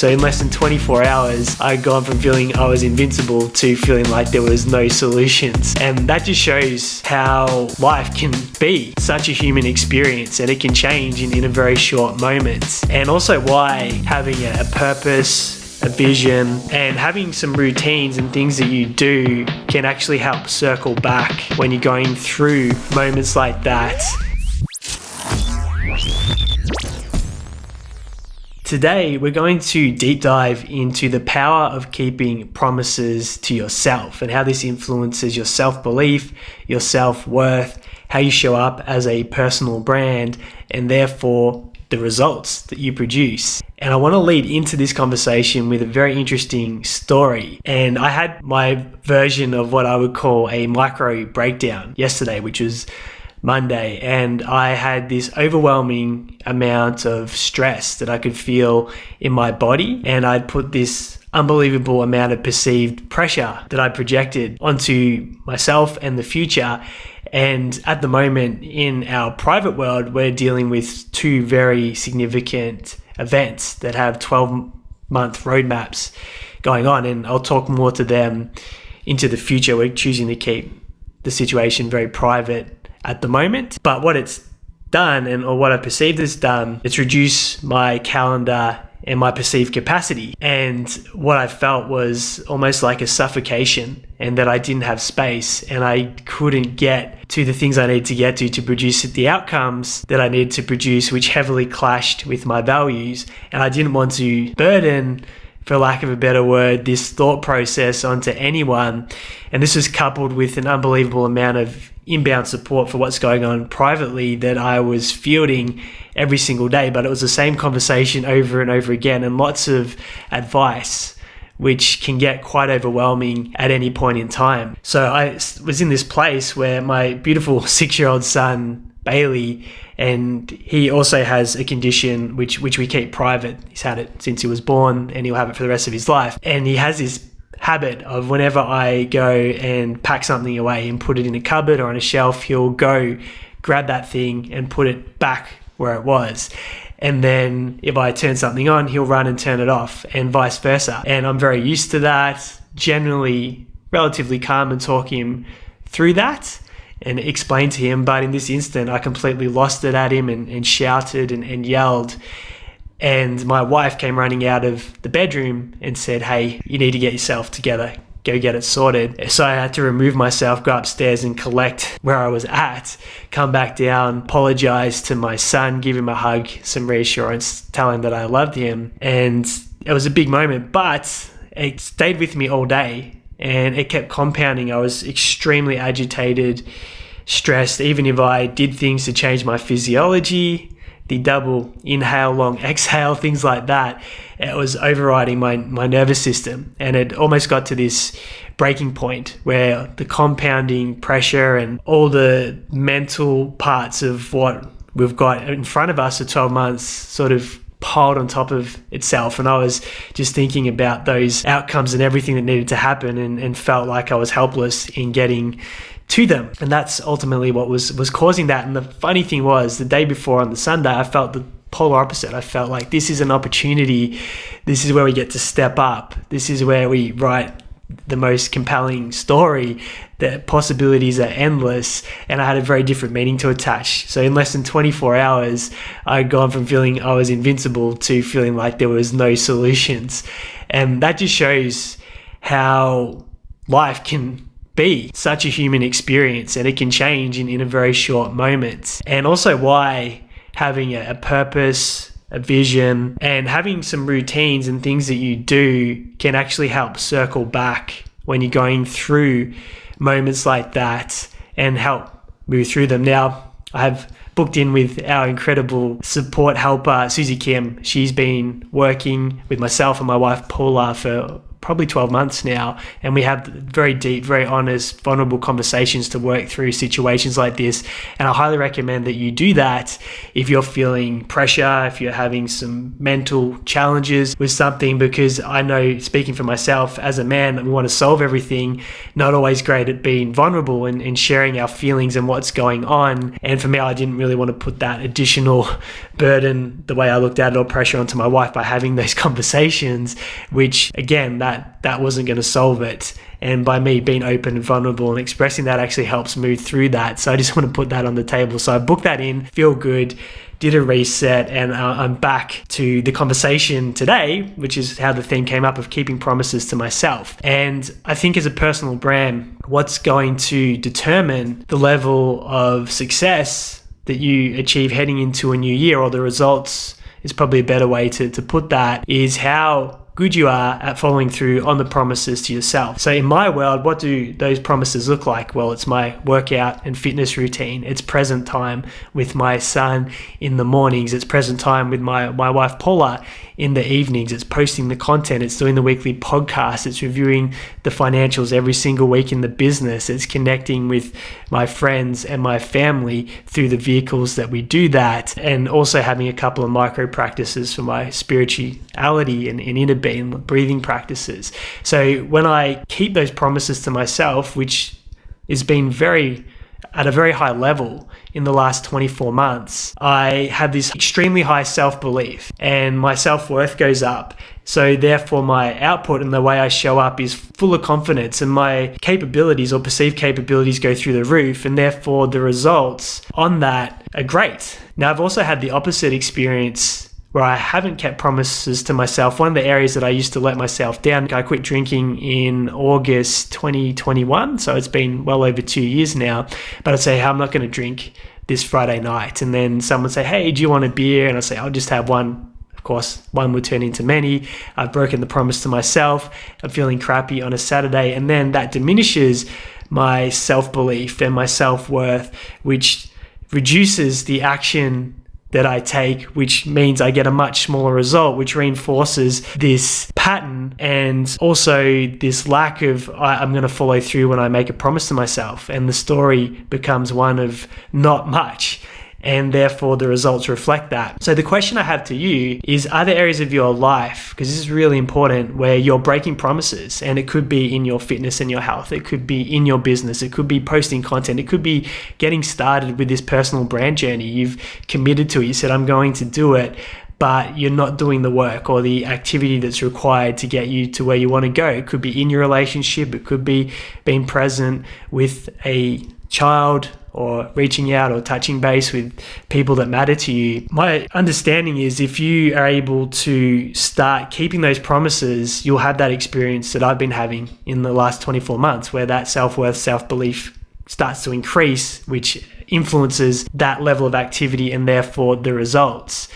So in less than 24 hours, I'd gone from feeling I was invincible to feeling like there was no solutions. And that just shows how life can be such a human experience, and it can change in a very short moment. And also why having a purpose, a vision, and having some routines and things that you do can actually help circle back when you're going through moments like that. Today, we're going to deep dive into the power of keeping promises to yourself and how this influences your self-belief, your self-worth, how you show up as a personal brand, and therefore the results that you produce. And I want to lead into this conversation with a very interesting story. And I had my version of what I would call a micro breakdown yesterday, which was Monday, and I had this overwhelming amount of stress that I could feel in my body, and I'd put this unbelievable amount of perceived pressure that I projected onto myself and the future. And at the moment in our private world, we're dealing with two very significant events that have 12-month roadmaps going on, and I'll talk more to them into the future. We're choosing to keep the situation very private at the moment, but what it's done, or what I perceived it's done, it's reduced my calendar and my perceived capacity. And what I felt was almost like a suffocation, and that I didn't have space and I couldn't get to the things I needed to get to produce the outcomes that I needed to produce, which heavily clashed with my values. And I didn't want to burden, for lack of a better word, this thought process onto anyone. And this was coupled with an unbelievable amount of inbound support for what's going on privately that I was fielding every single day. But it was the same conversation over and over again, and lots of advice, which can get quite overwhelming at any point in time. So I was in this place where my beautiful 6-year-old son, Bailey, and he also has a condition which we keep private. He's had it since he was born, and he'll have it for the rest of his life. And he has this habit of, whenever I go and pack something away and put it in a cupboard or on a shelf, he'll go grab that thing and put it back where it was. And then if I turn something on, he'll run and turn it off, and vice versa. And I'm very used to that, generally relatively calm and talk him through that and explain to him. But in this instant, I completely lost it at him and shouted and yelled. And my wife came running out of the bedroom and said, "Hey, you need to get yourself together. Go get it sorted." So I had to remove myself, go upstairs and collect where I was at, come back down, apologize to my son, give him a hug, some reassurance, tell him that I loved him. And it was a big moment, but it stayed with me all day and it kept compounding. I was extremely agitated, stressed. Even if I did things to change my physiology, the double inhale, long exhale, things like that, it was overriding my nervous system. And it almost got to this breaking point where the compounding pressure and all the mental parts of what we've got in front of us for 12 months sort of piled on top of itself. And I was just thinking about those outcomes and everything that needed to happen, and felt like I was helpless in getting to them. And that's ultimately what was causing that. And the funny thing was, the day before, on the Sunday, I felt the polar opposite. I felt like this is an opportunity. This is where we get to step up. This is where we write the most compelling story. The possibilities are endless. And I had a very different meaning to attach. So in less than 24 hours, I'd gone from feeling I was invincible to feeling like there was no solutions. And that just shows how life can be such a human experience, and it can change in a very short moment. And also why having a purpose, a vision, and having some routines and things that you do can actually help circle back when you're going through moments like that and help move through them. Now, I have booked in with our incredible support helper, Susie Kim. She's been working with myself and my wife, Paula, for probably 12 months now, and we have very deep, very honest, vulnerable conversations to work through situations like this. And I highly recommend that you do that if you're feeling pressure, if you're having some mental challenges with something, because I know, speaking for myself as a man, that we want to solve everything, not always great at being vulnerable and sharing our feelings and what's going on. And for me, I didn't really want to put that additional burden, the way I looked at it, or pressure onto my wife by having those conversations, which again, that wasn't going to solve it. And by me being open and vulnerable and expressing that actually helps move through that. So I just want to put that on the table. So I booked that in, feel good, did a reset, and I'm back to the conversation today, which is how the theme came up of keeping promises to myself. And I think as a personal brand, what's going to determine the level of success that you achieve heading into a new year, or the results is probably a better way to put that, is how good you are at following through on the promises to yourself. So in my world, what do those promises look like? Well, it's my workout and fitness routine. It's present time with my son in the mornings. It's present time with my wife, Paula, in the evenings. It's posting the content. It's doing the weekly podcast. It's reviewing the financials every single week in the business. It's connecting with my friends and my family through the vehicles that we do that. And also having a couple of micro practices for my spirituality and inner being, breathing practices. So when I keep those promises to myself, which has been at a very high level in the last 24 months, I have this extremely high self-belief and my self-worth goes up. So therefore my output and the way I show up is full of confidence, and my capabilities or perceived capabilities go through the roof, and therefore the results on that are great. Now, I've also had the opposite experience where I haven't kept promises to myself. One of the areas that I used to let myself down, I quit drinking in August 2021. So it's been well over 2 years now. But I'd say, hey, I'm not going to drink this Friday night. And then someone would say, hey, do you want a beer? And I'd say, I'll just have one. Of course, one would turn into many. I've broken the promise to myself. I'm feeling crappy on a Saturday. And then that diminishes my self-belief and my self-worth, which reduces the action that I take, which means I get a much smaller result, which reinforces this pattern and also this lack of I'm going to follow through when I make a promise to myself. And the story becomes one of not much. And therefore the results reflect that. So the question I have to you is, are there areas of your life, because this is really important, where you're breaking promises? And it could be in your fitness and your health. It could be in your business. It could be posting content. It could be getting started with this personal brand journey. You've committed to it. You said, I'm going to do it, but you're not doing the work or the activity that's required to get you to where you want to go. It could be in your relationship. It could be being present with a child, or reaching out or touching base with people that matter to you. My understanding is if you are able to start keeping those promises, you'll have that experience that I've been having in the last 24 months, where that self-worth, self-belief starts to increase, which influences that level of activity and therefore the results.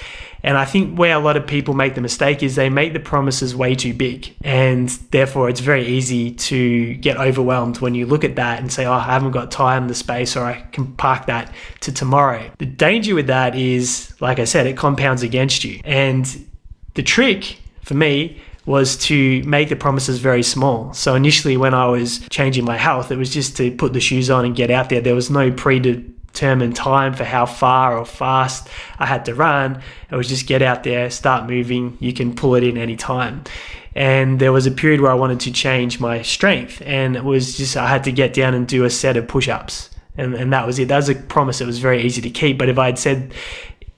And I think where a lot of people make the mistake is they make the promises way too big. And therefore it's very easy to get overwhelmed when you look at that and say, oh, I haven't got time, the space, or I can park that to tomorrow. The danger with that is, like I said, it compounds against you. And the trick for me was to make the promises very small. So initially when I was changing my health, it was just to put the shoes on and get out there. There was no predetermined time for how far or fast I had to run. It was just get out there, start moving. You can pull it in any time. And there was a period where I wanted to change my strength, and it was just I had to get down and do a set of push-ups, and that was it. That was a promise that was very easy to keep. But if I had said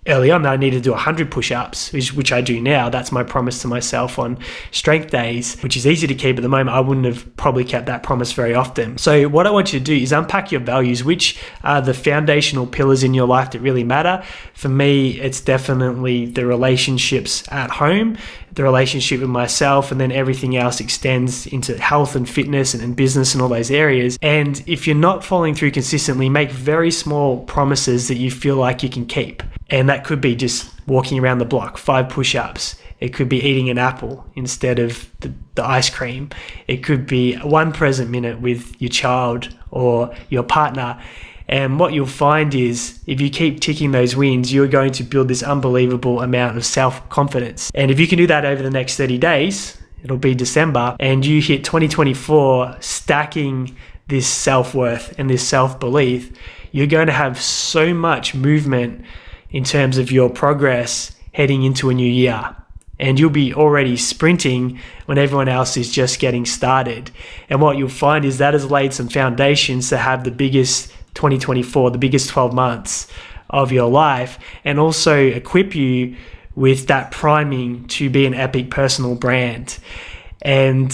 early on that I needed to do 100 push-ups, which I do now, that's my promise to myself on strength days, which is easy to keep at the moment, I wouldn't have probably kept that promise very often. So what I want you to do is unpack your values, which are the foundational pillars in your life that really matter. For me, it's definitely the relationships at home, the relationship with myself, and then everything else extends into health and fitness and business and all those areas. And if you're not following through consistently, make very small promises that you feel like you can keep. And that could be just walking around the block, 5 push-ups. It could be eating an apple instead of the ice cream. It could be 1 present minute with your child or your partner. And what you'll find is if you keep ticking those wins, you're going to build this unbelievable amount of self-confidence. And if you can do that over the next 30 days, it'll be December, and you hit 2024 stacking this self-worth and this self-belief, you're going to have so much movement in terms of your progress heading into a new year. And you'll be already sprinting when everyone else is just getting started. And what you'll find is that has laid some foundations to have the biggest 2024, the biggest 12 months of your life, and also equip you with that priming to be an epic personal brand. And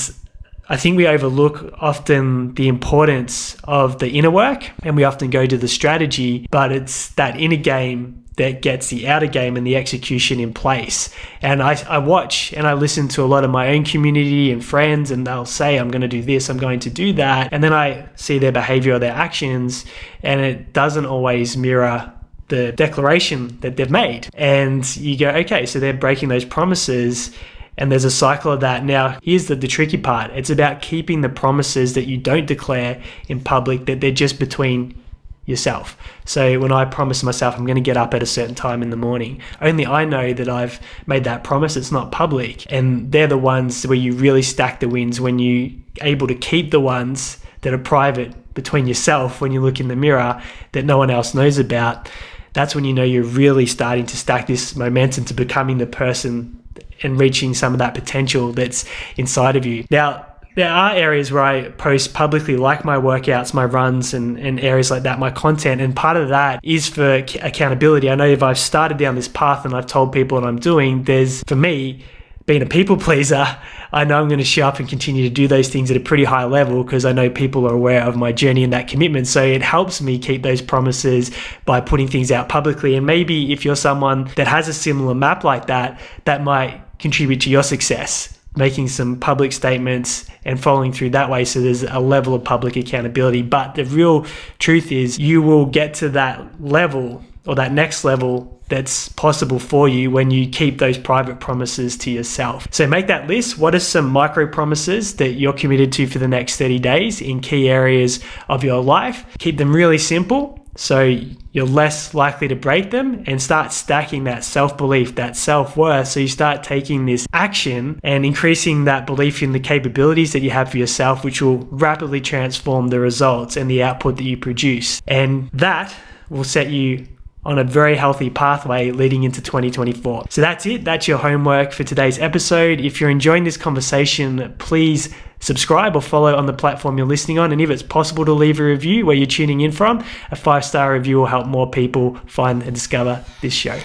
I think we overlook often the importance of the inner work, and we often go to the strategy, but it's that inner game that gets the outer game and the execution in place. And I watch and I listen to a lot of my own community and friends, and they'll say, I'm going to do this, I'm going to do that. And then I see their behavior or their actions, and it doesn't always mirror the declaration that they've made. And you go, okay, so they're breaking those promises, and there's a cycle of that. Now, here's the tricky part. It's about keeping the promises that you don't declare in public, that they're just between yourself. So when I promise myself I'm going to get up at a certain time in the morning, only I know that I've made that promise. It's not public. And they're the ones where you really stack the wins, when you're able to keep the ones that are private between yourself, when you look in the mirror, that no one else knows about. That's when you know you're really starting to stack this momentum to becoming the person and reaching some of that potential that's inside of you. Now, there are areas where I post publicly, like my workouts, my runs, and areas like that, my content. And part of that is for accountability. I know if I've started down this path and I've told people what I'm doing, there's, for me, being a people pleaser, I know I'm going to show up and continue to do those things at a pretty high level because I know people are aware of my journey and that commitment. So it helps me keep those promises by putting things out publicly. And maybe if you're someone that has a similar map like that, that might contribute to your success, making some public statements and following through that way. So there's a level of public accountability. But the real truth is you will get to that level or that next level that's possible for you when you keep those private promises to yourself. So make that list. What are some micro promises that you're committed to for the next 30 days in key areas of your life? Keep them really simple so you're less likely to break them, and start stacking that self-belief, that self-worth. So you start taking this action and increasing that belief in the capabilities that you have for yourself, which will rapidly transform the results and the output that you produce. And that will set you on a very healthy pathway leading into 2024. So that's it. That's your homework for today's episode. If you're enjoying this conversation, please subscribe or follow on the platform you're listening on. And if it's possible to leave a review where you're tuning in from, a 5-star review will help more people find and discover this show.